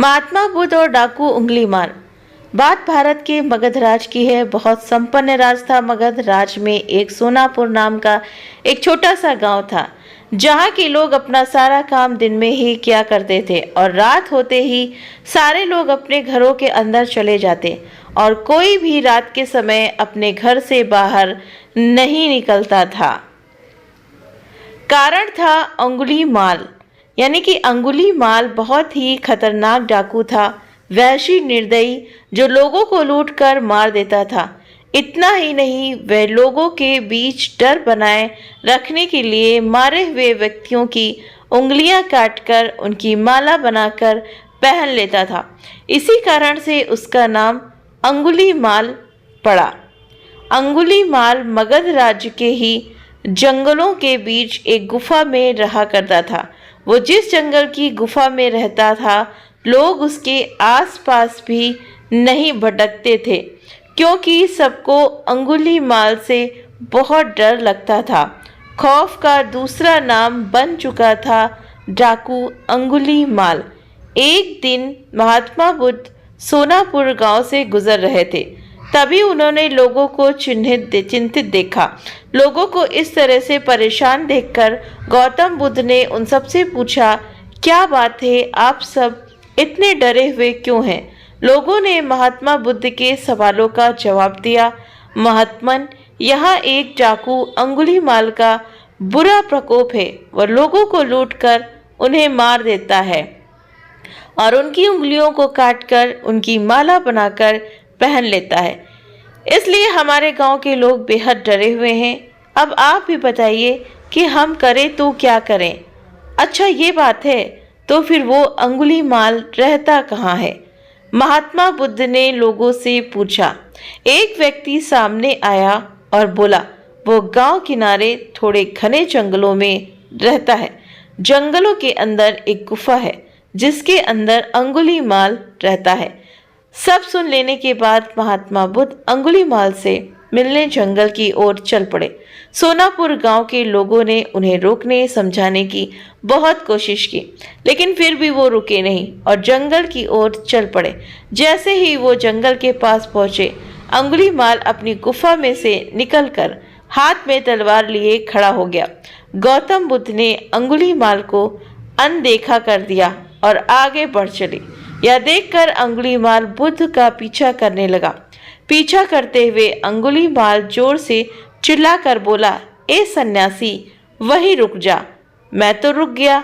महात्मा बुद्ध और डाकू उंगलीमार। बात भारत के मगध राज की है। बहुत संपन्न राज था। मगध राज में एक सोनापुर नाम का एक छोटा सा गांव था, जहां के लोग अपना सारा काम दिन में ही किया करते थे और रात होते ही सारे लोग अपने घरों के अंदर चले जाते और कोई भी रात के समय अपने घर से बाहर नहीं निकलता था। कारण था अंगुलीमाल, यानी कि अंगुलीमाल बहुत ही खतरनाक डाकू था, वहशी निर्दयी, जो लोगों को लूटकर मार देता था। इतना ही नहीं, वह लोगों के बीच डर बनाए रखने के लिए मारे हुए व्यक्तियों की उंगलियां काटकर उनकी माला बनाकर पहन लेता था। इसी कारण से उसका नाम अंगुलीमाल पड़ा। अंगुलीमाल मगध राज्य के ही जंगलों के बीच एक गुफा में रहा करता था। वो जिस जंगल की गुफा में रहता था, लोग उसके आसपास भी नहीं भटकते थे, क्योंकि सबको अंगुलीमाल से बहुत डर लगता था। खौफ का दूसरा नाम बन चुका था डाकू अंगुलीमाल। एक दिन महात्मा बुद्ध सोनापुर गांव से गुजर रहे थे, तभी उन्होंने लोगों को चिंतित देखा। लोगों को इस तरह से परेशान देखकर गौतम बुद्ध ने उन सबसे पूछा, क्या बात है, आप सब इतने डरे हुए क्यों हैं? लोगों ने महात्मा बुद्ध के सवालों का जवाब दिया, महात्मन, यहाँ एक डाकू अंगुलीमाल का बुरा प्रकोप है। वह लोगों को लूटकर उन्हें मार देता है और उनकी उंगलियों को काटकर उनकी माला बनाकर पहन लेता है। इसलिए हमारे गांव के लोग बेहद डरे हुए हैं। अब आप भी बताइए कि हम करें तो क्या करें? अच्छा, ये बात है, तो फिर वो अंगुलीमाल रहता कहाँ है? महात्मा बुद्ध ने लोगों से पूछा। एक व्यक्ति सामने आया और बोला, वो गांव किनारे थोड़े घने जंगलों में रहता है। जंगलों के अंदर एक गुफा है, जिसके अंदर अंगुलीमाल रहता है। सब सुन लेने के बाद महात्मा बुद्ध अंगुलीमाल से मिलने जंगल की ओर चल पड़े। सोनापुर गांव के लोगों ने उन्हें रोकने समझाने की बहुत कोशिश की, लेकिन फिर भी वो रुके नहीं और जंगल की ओर चल पड़े। जैसे ही वो जंगल के पास पहुंचे, अंगुलीमाल अपनी गुफा में से निकलकर हाथ में तलवार लिए खड़ा हो गया। गौतम बुद्ध ने अंगुलीमाल को अनदेखा कर दिया और आगे बढ़ चले। यह देखकर अंगुलीमाल बुद्ध का पीछा करने लगा। पीछा करते हुए अंगुलीमाल जोर से चिल्लाकर बोला, ए सन्यासी, वहीं रुक जा। मैं तो रुक गया,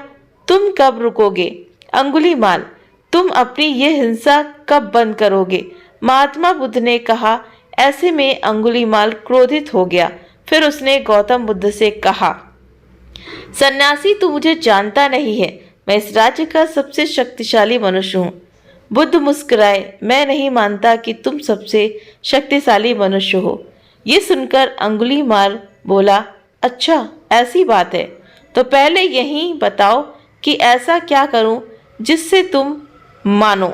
तुम कब रुकोगे? अंगुलीमाल, तुम अपनी ये हिंसा कब बंद करोगे? महात्मा बुद्ध ने कहा। ऐसे में अंगुलीमाल क्रोधित हो गया। फिर उसने गौतम बुद्ध से कहा, सन्यासी, तू मुझे जानता नहीं है। मैं इस राज्य का सबसे शक्तिशाली मनुष्य हूँ। बुद्ध मुस्कुराए। मैं नहीं मानता कि तुम सबसे शक्तिशाली मनुष्य हो। ये सुनकर अंगुलीमाल बोला, अच्छा ऐसी बात है, तो पहले यही बताओ कि ऐसा क्या करूं जिससे तुम मानो।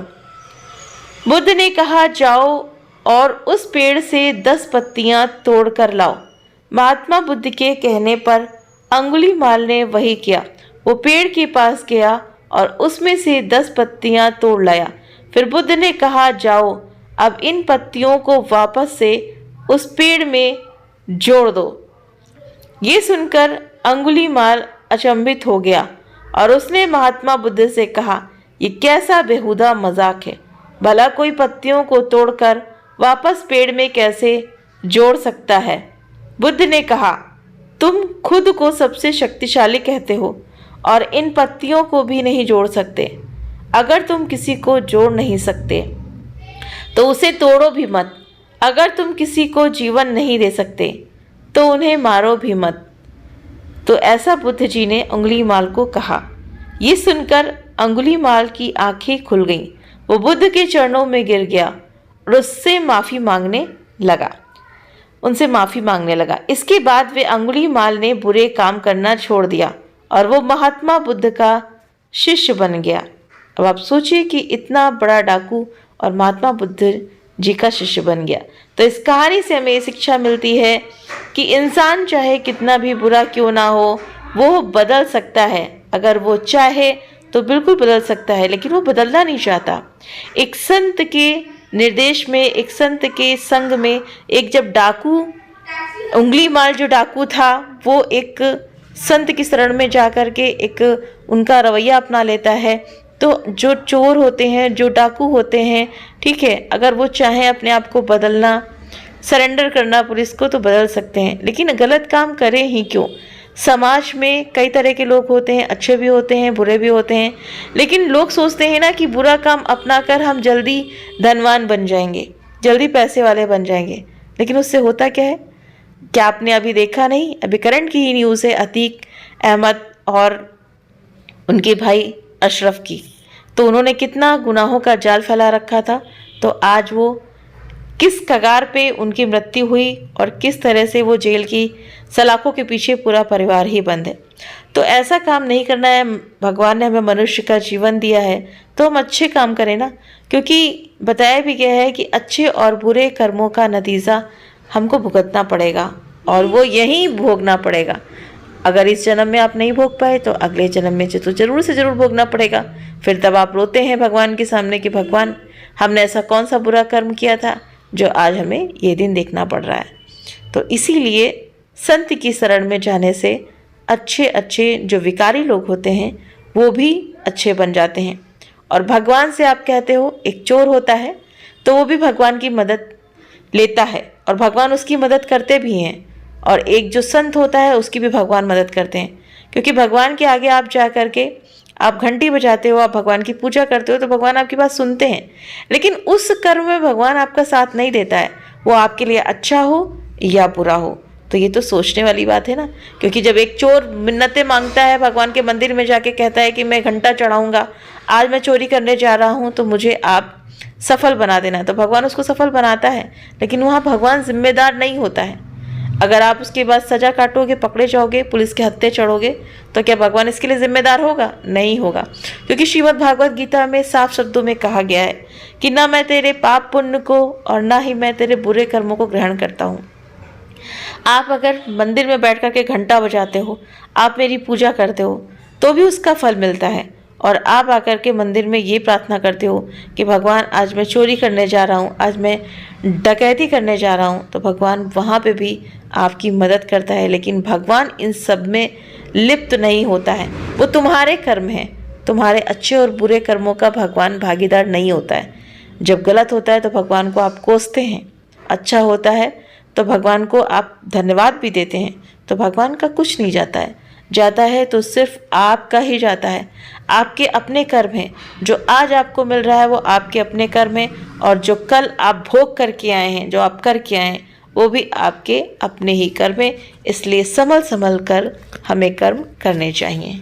बुद्ध ने कहा, जाओ और उस पेड़ से 10 पत्तियां तोड़ कर लाओ। महात्मा बुद्ध के कहने पर अंगुलीमाल ने वही किया। वो पेड़ के पास गया और उसमें से 10 पत्तियां तोड़ लाया। फिर बुद्ध ने कहा, जाओ अब इन पत्तियों को वापस से उस पेड़ में जोड़ दो। ये सुनकर अंगुलीमाल अचंभित हो गया और उसने महात्मा बुद्ध से कहा, ये कैसा बेहुदा मजाक है? भला कोई पत्तियों को तोड़कर वापस पेड़ में कैसे जोड़ सकता है? बुद्ध ने कहा, तुम खुद को सबसे शक्तिशाली कहते हो और इन पत्तियों को भी नहीं जोड़ सकते। अगर तुम किसी को जोड़ नहीं सकते तो उसे तोड़ो भी मत। अगर तुम किसी को जीवन नहीं दे सकते तो उन्हें मारो भी मत। तो ऐसा बुद्ध जी ने अंगुलीमाल को कहा। ये सुनकर अंगुलीमाल की आंखें खुल गईं। वो बुद्ध के चरणों में गिर गया और उनसे माफ़ी मांगने लगा। इसके बाद वे अंगुलीमाल ने बुरे काम करना छोड़ दिया और वो महात्मा बुद्ध का शिष्य बन गया। अब आप सोचिए कि इतना बड़ा डाकू और महात्मा बुद्ध जी का शिष्य बन गया। तो इस कहानी से हमें शिक्षा मिलती है कि इंसान चाहे कितना भी बुरा क्यों ना हो, वो बदल सकता है। अगर वो चाहे तो बिल्कुल बदल सकता है, लेकिन वो बदलना नहीं चाहता। एक संत के निर्देश में, एक संत के संग में, एक जब डाकू, उंगली माल जो डाकू था, वो एक संत की शरण में जा कर के एक उनका रवैया अपना लेता है। तो जो चोर होते हैं, जो डाकू होते हैं, ठीक है, अगर वो चाहें अपने आप को बदलना, सरेंडर करना पुलिस को, तो बदल सकते हैं, लेकिन गलत काम करें ही क्यों। समाज में कई तरह के लोग होते हैं, अच्छे भी होते हैं, बुरे भी होते हैं, लेकिन लोग सोचते हैं ना कि बुरा काम अपना कर हम जल्दी धनवान बन जाएंगे, जल्दी पैसे वाले बन जाएंगे, लेकिन उससे होता क्या है? क्या आपने अभी देखा नहीं? अभी करंट की ही न्यूज़ है अतीक अहमद और उनके भाई अशरफ की। तो उन्होंने कितना गुनाहों का जाल फैला रखा था, तो आज वो किस कगार पे उनकी मृत्यु हुई और किस तरह से वो जेल की सलाखों के पीछे पूरा परिवार ही बंद है। तो ऐसा काम नहीं करना है। भगवान ने हमें मनुष्य का जीवन दिया है तो हम अच्छे काम करें ना, क्योंकि बताया भी गया है कि अच्छे और बुरे कर्मों का नतीजा हमको भुगतना पड़ेगा और वो यहीं भोगना पड़ेगा। अगर इस जन्म में आप नहीं भोग पाए तो अगले जन्म में तो जरूर से ज़रूर भोगना पड़ेगा। फिर तब आप रोते हैं भगवान के सामने कि भगवान, हमने ऐसा कौन सा बुरा कर्म किया था जो आज हमें ये दिन देखना पड़ रहा है। तो इसीलिए संत की शरण में जाने से अच्छे अच्छे जो विकारी लोग होते हैं वो भी अच्छे बन जाते हैं। और भगवान से आप कहते हो, एक चोर होता है तो वो भी भगवान की मदद लेता है और भगवान उसकी मदद करते भी हैं, और एक जो संत होता है उसकी भी भगवान मदद करते हैं, क्योंकि भगवान के आगे आप जा कर के आप घंटी बजाते हो, आप भगवान की पूजा करते हो, तो भगवान आपकी बात सुनते हैं। लेकिन उस कर्म में भगवान आपका साथ नहीं देता है, वो आपके लिए अच्छा हो या बुरा हो। तो ये तो सोचने वाली बात है ना, क्योंकि जब एक चोर मिन्नतें मांगता है, भगवान के मंदिर में जाके कहता है कि मैं घंटा चढ़ाऊंगा, आज मैं चोरी करने जा रहा हूँ तो मुझे आप सफल बना देना, तो भगवान उसको सफल बनाता है, लेकिन वहाँ भगवान जिम्मेदार नहीं होता है। अगर आप उसके बाद सजा काटोगे, पकड़े जाओगे, पुलिस के हत्थे चढ़ोगे, तो क्या भगवान इसके लिए जिम्मेदार होगा? नहीं होगा, क्योंकि श्रीमद् भागवत गीता में साफ शब्दों में कहा गया है कि ना मैं तेरे पाप पुण्य को और ना ही मैं तेरे बुरे कर्मों को ग्रहण करता हूँ। आप अगर मंदिर में बैठ कर के घंटा बजाते हो, आप मेरी पूजा करते हो, तो भी उसका फल मिलता है। और आप आकर के मंदिर में ये प्रार्थना करते हो कि भगवान आज मैं चोरी करने जा रहा हूँ, आज मैं डकैती करने जा रहा हूँ, तो भगवान वहाँ पे भी आपकी मदद करता है। लेकिन भगवान इन सब में लिप्त नहीं होता है, वो तुम्हारे कर्म हैं, तुम्हारे अच्छे और बुरे कर्मों का भगवान भागीदार नहीं होता है। जब गलत होता है तो भगवान को आप कोसते हैं, अच्छा होता है तो भगवान को आप धन्यवाद भी देते हैं, तो भगवान का कुछ नहीं जाता है। जाता है तो सिर्फ आपका ही जाता है, आपके अपने कर्म हैं। जो आज आपको मिल रहा है वो आपके अपने कर्म हैं, और जो कल आप भोग करके आए हैं, जो आप करके आए हैं, वो भी आपके अपने ही कर्म हैं। इसलिए संभल संभल कर हमें कर्म करने चाहिए।